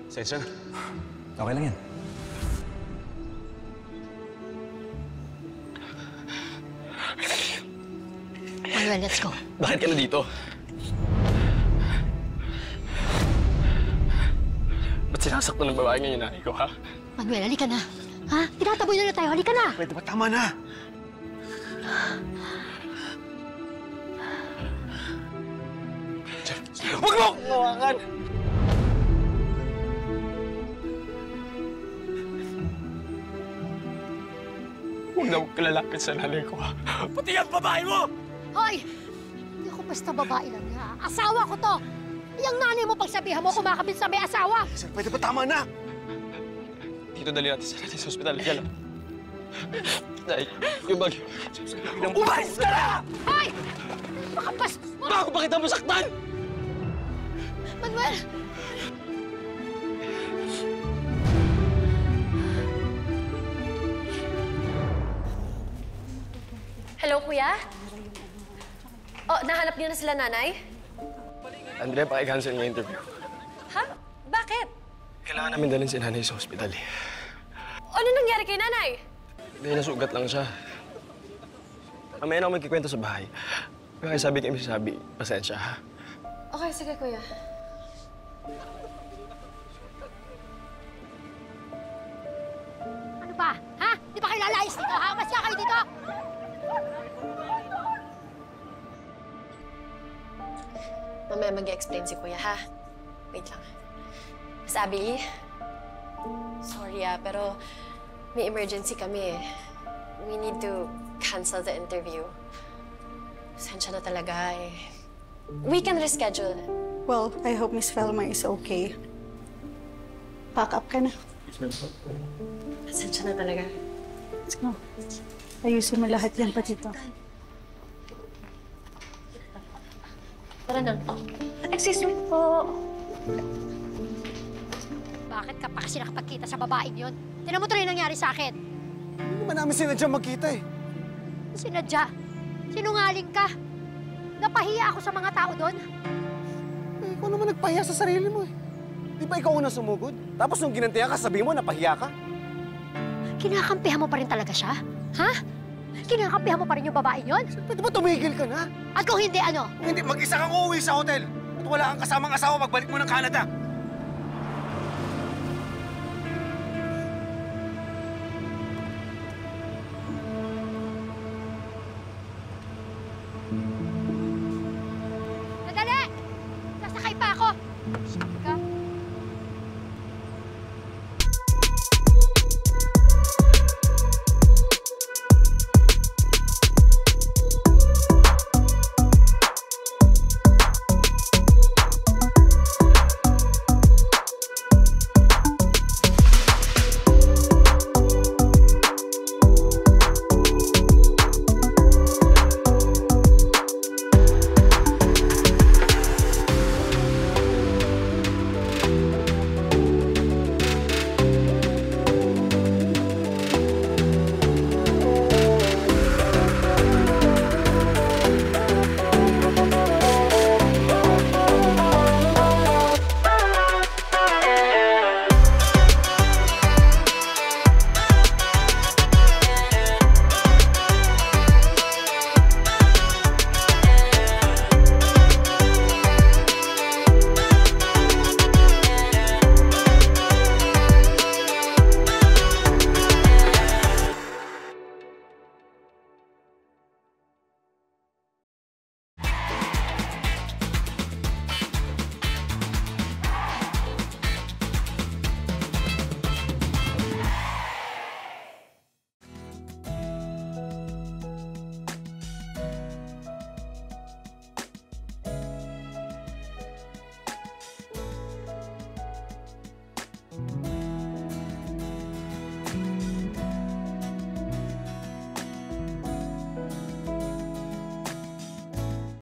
Sensya na. Okay lang yan. Manuel, let's go. Bakit ka na dito? Ba't sinasaktan ng babae ngayon nanay ko, ha? Manuel, halika na. Ha? Tinataboy na tayo. Halika na. Pwede ba? Tama na! Huwag mo akong hawakan! Huwag na huwag kalalapit sa nanay ko, ha? Pati ang babae mo! Hoy! Hindi ako basta babae lang niya. Asawa ko to! Yung nanay mo pagsabihan mo kumakabit sa may asawa! Sir, pwede ba? Tama na! Dito dali natin sa ospital. Yan lang. Nay, yung bagyo. Umayos ka na! Hoy! Makapastos mo! Bago pa kita masaktan! Manuel! Hello, kuya? Oh, nahanap niyo na sila nanay? Andrea, paki-cancel niya interview. Ha? Bakit? Kailangan namin dalhin si nanay sa ospital, eh. Ano nangyari kay nanay? Hindi, nasugat lang siya. Mamaya na ako magkikwento sa bahay. Kaya sabi kayo sabi, pasensya, ha? Okay, sige, kuya. Ano ba? Ha? Di ba kayo lalayas dito? Ha? Mas kayo dito? Mamaya mag-explain si kuya, ha? Wait lang. Sabi, sorry pero may emergency kami eh. We need to cancel the interview. Pasensya na talaga eh. We can reschedule. Well, I hope Miss Velma is okay. Pack up ka na. Pasensya na talaga. Let's go. Ayusin mo lahat yan, pati ito. Tara na. Excuse me po. Bakit ka pa kasi nakapagkita sa babaeng yun? Tinan mo tuloy nangyari sa akin. Hindi naman namin sinadya magkita eh. Sinadya. Sinungaling ka. Napahiya ako sa mga tao doon. Eh, ikaw naman nagpahiya sa sarili mo eh. Di ba ikaw unang sumugod? Tapos nung ginantihan ka, sabihin mo, napahiya ka? Kinakampihan mo pa rin talaga siya? Ha? Kinakampihan mo pa rin yung babae yun? Pwede ba tumigil ka na? At kung hindi, ano? Kung hindi, mag-isa kang uuwi sa hotel. At wala kang kasamang asawa pagbalik mo ng Canada.